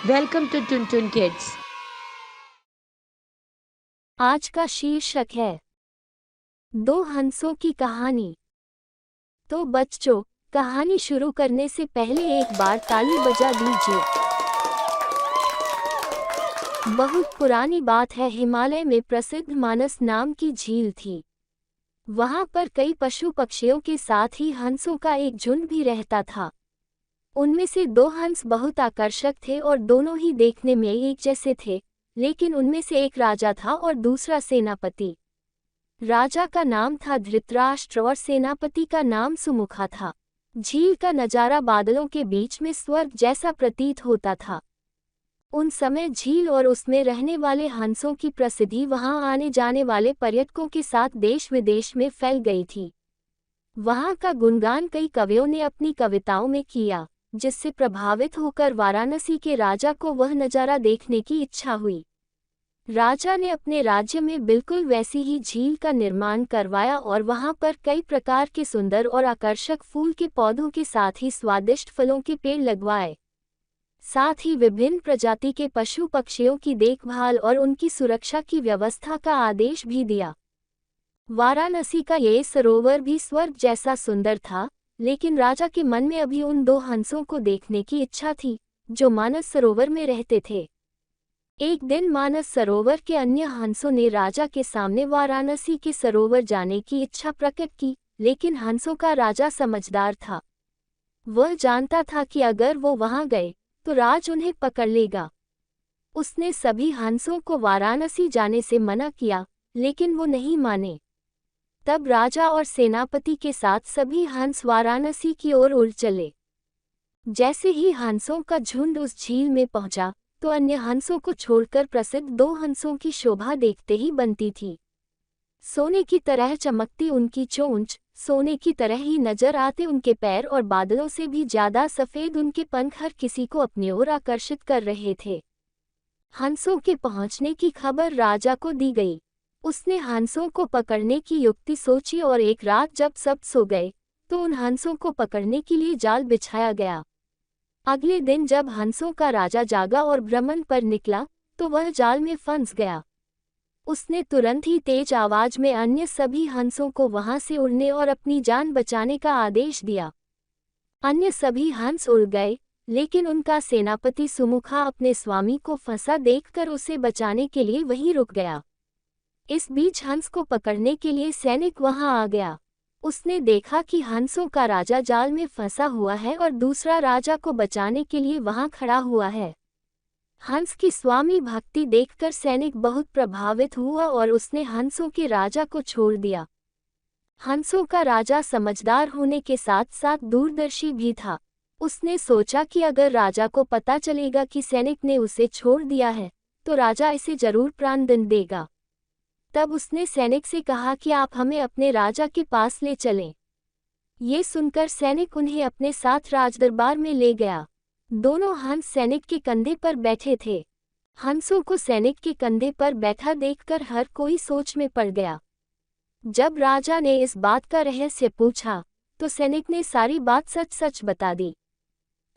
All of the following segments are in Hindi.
वेलकम टू टुन टुन किड्स। आज का शीर्षक है दो हंसों की कहानी। तो बच्चों, कहानी शुरू करने से पहले एक बार ताली बजा दीजिए। बहुत पुरानी बात है, हिमालय में प्रसिद्ध मानस नाम की झील थी। वहां पर कई पशु पक्षियों के साथ ही हंसों का एक झुंड भी रहता था। उनमें से दो हंस बहुत आकर्षक थे और दोनों ही देखने में एक जैसे थे, लेकिन उनमें से एक राजा था और दूसरा सेनापति। राजा का नाम था धृतराष्ट्र और सेनापति का नाम सुमुखा था। झील का नजारा बादलों के बीच में स्वर्ग जैसा प्रतीत होता था। उन समय झील और उसमें रहने वाले हंसों की प्रसिद्धि वहां आने जाने वाले पर्यटकों के साथ देश विदेश में फैल गई थी। वहां का गुणगान कई कवियों ने अपनी कविताओं में किया, जिससे प्रभावित होकर वाराणसी के राजा को वह नजारा देखने की इच्छा हुई। राजा ने अपने राज्य में बिल्कुल वैसी ही झील का निर्माण करवाया और वहां पर कई प्रकार के सुंदर और आकर्षक फूल के पौधों के साथ ही स्वादिष्ट फलों के पेड़ लगवाए। साथ ही विभिन्न प्रजाति के पशु पक्षियों की देखभाल और उनकी सुरक्षा की व्यवस्था का आदेश भी दिया। वाराणसी का ये सरोवर भी स्वर्ग जैसा सुंदर था, लेकिन राजा के मन में अभी उन दो हंसों को देखने की इच्छा थी, जो मानस सरोवर में रहते थे। एक दिन मानस सरोवर के अन्य हंसों ने राजा के सामने वाराणसी के सरोवर जाने की इच्छा प्रकट की, लेकिन हंसों का राजा समझदार था। वह जानता था कि अगर वो वहां गए तो राज उन्हें पकड़ लेगा। उसने सभी हंसों को वाराणसी जाने से मना किया, लेकिन वो नहीं माने। तब राजा और सेनापति के साथ सभी हंस वाराणसी की ओर उड़ चले। जैसे ही हंसों का झुंड उस झील में पहुंचा, तो अन्य हंसों को छोड़कर प्रसिद्ध दो हंसों की शोभा देखते ही बनती थी। सोने की तरह चमकती उनकी चोंच, सोने की तरह ही नजर आते उनके पैर और बादलों से भी ज्यादा सफेद उनके पंख हर किसी को अपनी ओर आकर्षित कर रहे थे। हंसों के पहुंचने की खबर राजा को दी गई। उसने हंसों को पकड़ने की युक्ति सोची और एक रात जब सब सो गए, तो उन हंसों को पकड़ने के लिए जाल बिछाया गया। अगले दिन जब हंसों का राजा जागा और भ्रमण पर निकला, तो वह जाल में फंस गया। उसने तुरंत ही तेज आवाज में अन्य सभी हंसों को वहां से उड़ने और अपनी जान बचाने का आदेश दिया। अन्य सभी हंस उड़ गए, लेकिन उनका सेनापति सुमुखा अपने स्वामी को फंसा देखकर उसे बचाने के लिए वहीं रुक गया। इस बीच हंस को पकड़ने के लिए सैनिक वहां आ गया। उसने देखा कि हंसों का राजा जाल में फंसा हुआ है और दूसरा राजा को बचाने के लिए वहां खड़ा हुआ है। हंस की स्वामी भक्ति देखकर सैनिक बहुत प्रभावित हुआ और उसने हंसों के राजा को छोड़ दिया। हंसों का राजा समझदार होने के साथ साथ दूरदर्शी भी था। उसने सोचा कि अगर राजा को पता चलेगा कि सैनिक ने उसे छोड़ दिया है, तो राजा इसे जरूर प्राणदंड देगा। तब उसने सैनिक से कहा कि आप हमें अपने राजा के पास ले चलें। ये सुनकर सैनिक उन्हें अपने साथ राजदरबार में ले गया। दोनों हंस सैनिक के कंधे पर बैठे थे। हंसों को सैनिक के कंधे पर बैठा देखकर हर कोई सोच में पड़ गया। जब राजा ने इस बात का रहस्य पूछा, तो सैनिक ने सारी बात सच सच बता दी।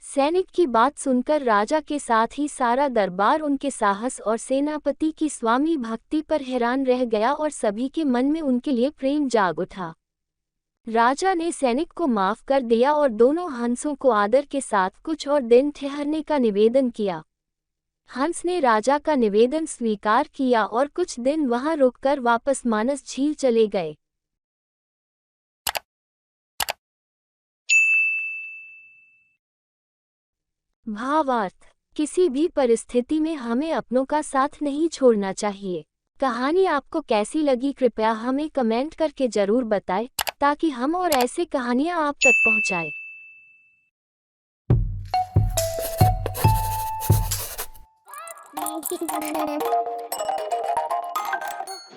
सैनिक की बात सुनकर राजा के साथ ही सारा दरबार उनके साहस और सेनापति की स्वामी भक्ति पर हैरान रह गया और सभी के मन में उनके लिए प्रेम जाग उठा। राजा ने सैनिक को माफ कर दिया और दोनों हंसों को आदर के साथ कुछ और दिन ठहरने का निवेदन किया। हंस ने राजा का निवेदन स्वीकार किया और कुछ दिन वहां रुककर वापस मानस झील चले गए। भावार्थ: किसी भी परिस्थिति में हमें अपनों का साथ नहीं छोड़ना चाहिए। कहानी आपको कैसी लगी कृपया हमें कमेंट करके जरूर बताएं, ताकि हम और ऐसे कहानियां आप तक पहुंचाएं।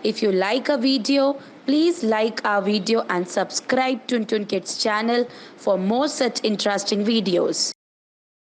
If you like a video, please like our video and subscribe to Tun Kids channel for more such interesting videos.